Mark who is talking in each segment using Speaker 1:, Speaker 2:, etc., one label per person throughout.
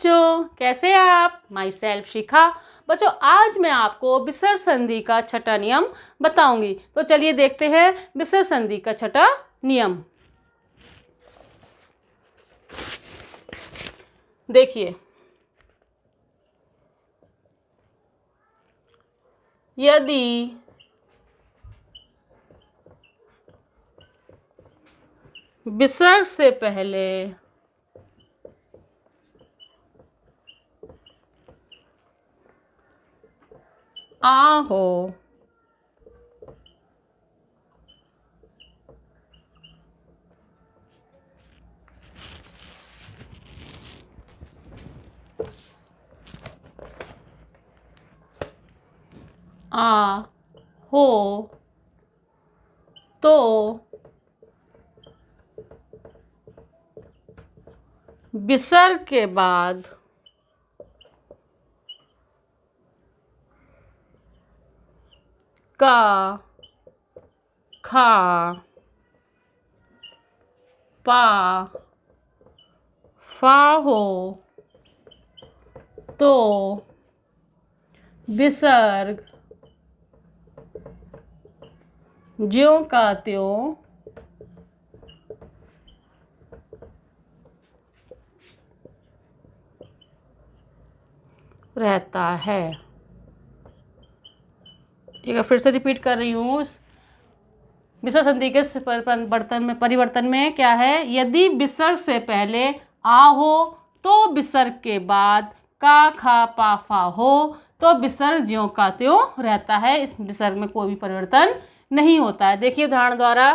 Speaker 1: बच्चों, कैसे हैं आप? माई सेल्फ शिखा। बच्चों, आज मैं आपको विसर्ग संधि का छठा नियम बताऊंगी। तो चलिए देखते हैं विसर्ग संधि का छठा नियम। देखिए, यदि विसर्ग से पहले आ हो आ हो तो विसर्ग के बाद का खा पा फा हो तो विसर्ग ज्यों का त्यों रहता है। एक बार फिर से रिपीट कर रही हूँ। विसर्ग संधि के परिवर्तन में क्या है? यदि विसर्ग से पहले आ हो तो विसर्ग के बाद का खा पा फा हो तो विसर्ग ज्यों का त्यों रहता है। इस विसर्ग में कोई भी परिवर्तन नहीं होता है। देखिए उदाहरण द्वारा,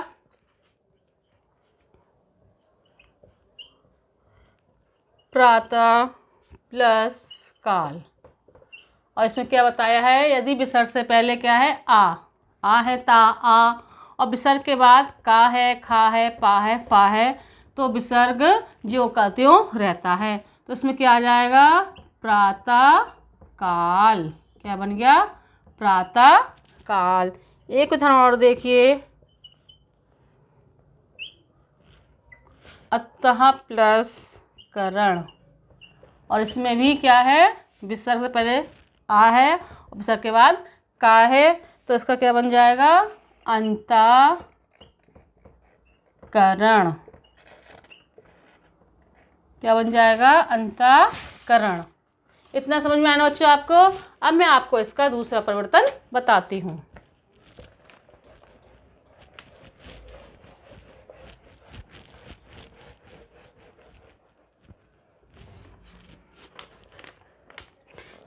Speaker 1: प्रातः प्लस काल, और इसमें क्या बताया है? यदि विसर्ग से पहले क्या है? आ है ता आ, और विसर्ग के बाद का है, खा है, पा है, फा है, तो विसर्ग ज्यों का त्यों रहता है। तो इसमें क्या आ जाएगा? प्रातः काल। क्या बन गया? प्रातः काल। एक उदाहरण और देखिए, अतः प्लस करण, और इसमें भी क्या है? विसर्ग से पहले आ है और विसर्ग के बाद का है, तो इसका क्या बन जाएगा? अंतःकरण। क्या बन जाएगा? अंतःकरण। इतना समझ में आना बच्चों आपको? अब मैं आपको इसका दूसरा परिवर्तन बताती हूँ।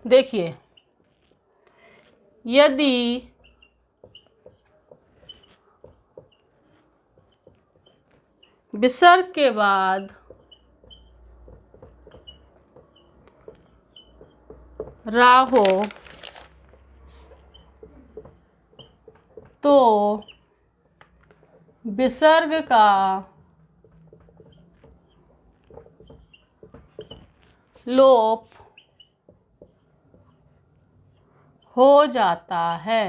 Speaker 1: देखिए, यदि विसर्ग के बाद रा हो तो विसर्ग का लोप हो जाता है।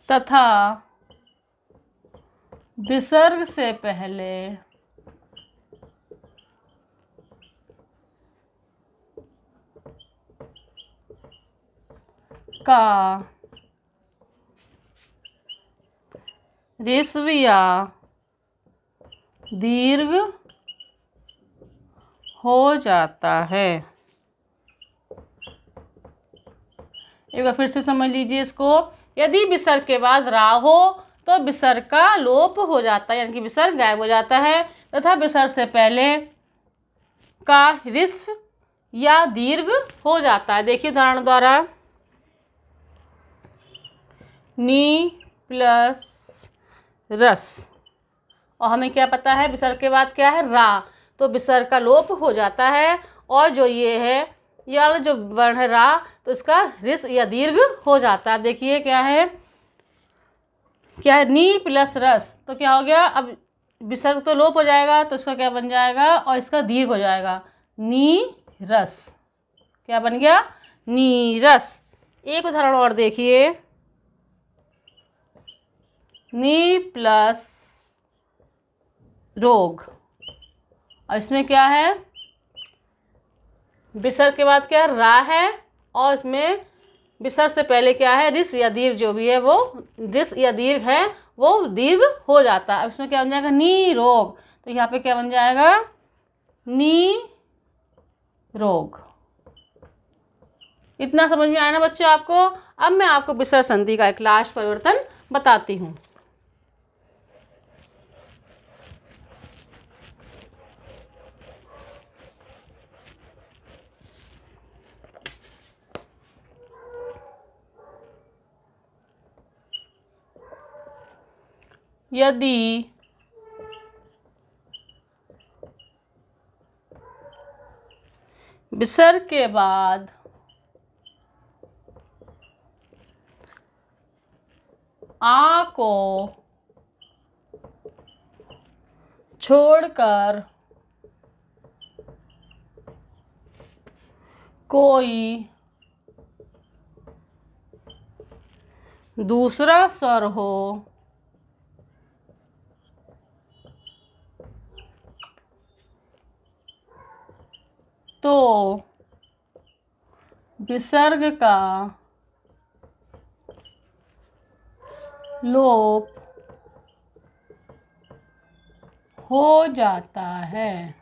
Speaker 1: तथा विसर्ग से पहले का ऋस्व या दीर्घ हो जाता है। एक बार फिर से समझ लीजिए इसको। यदि विसर्ग के बाद रा हो तो विसर्ग का लोप हो जाता है, यानी कि विसर्ग गायब हो जाता है, तथा विसर्ग से पहले का ऋस्व या दीर्घ हो जाता है। देखिए उदाहरण द्वारा, नी प्लस रस, और हमें क्या पता है? विसर्ग के बाद क्या है? रा, तो विसर्ग का लोप हो जाता है, और जो ये है, यह जो वर्ण है रा, तो इसका ऋस या दीर्घ हो जाता है। देखिए क्या है? क्या है? नी प्लस रस, तो क्या हो गया? अब विसर्ग तो लोप हो जाएगा, तो इसका क्या बन जाएगा? और इसका दीर्घ हो जाएगा, नी रस। क्या बन गया? नीरस। एक उदाहरण और देखिए, नी प्लस रोग। अब इसमें क्या है, विसर्ग के बाद क्या है, रा है, और इसमें विसर्ग से पहले क्या है, रिस या दीर्घ जो भी है वो रिस या दीर्घ है वो दीर्घ हो जाता है। अब इसमें क्या बन जाएगा, नी रोग। तो यहाँ पे क्या बन जाएगा, नी रोग। इतना समझ में आया ना बच्चे आपको। अब मैं आपको विसर्ग संधि का एक लास्ट परिवर्तन बताती हूँ। यदि विसर्ग के बाद आ को छोड़कर कोई दूसरा स्वर हो तो विसर्ग का लोप हो जाता है।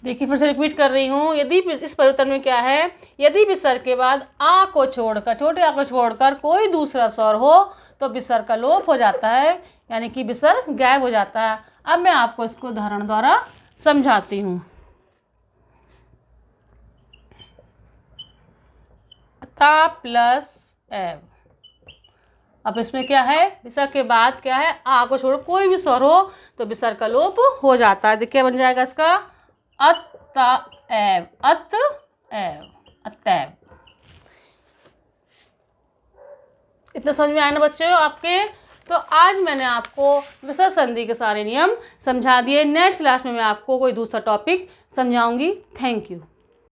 Speaker 1: देखिए फिर से रिपीट कर रही हूँ। यदि इस परिवर्तन में क्या है, यदि विसर्ग के बाद आ को छोड़कर, छोटे आ को छोड़कर कोई दूसरा स्वर हो तो विसर्ग का लोप हो जाता है, यानी कि विसर्ग गायब हो जाता है। अब मैं आपको इसको उदाहरण द्वारा समझाती हूँ। ता प्लस एव। अब इसमें क्या है, विसर्ग के बाद क्या है, आ को छोड़ कोई भी स्वर हो तो विसर्ग का लोप हो जाता है। देखिए बन जाएगा इसका अतएव, अतएव, अतएव। इतना समझ में आया ना बच्चों आपके। तो आज मैंने आपको विसर्ग संधि के सारे नियम समझा दिए। नेक्स्ट क्लास में मैं आपको कोई दूसरा टॉपिक समझाऊंगी। Thank you.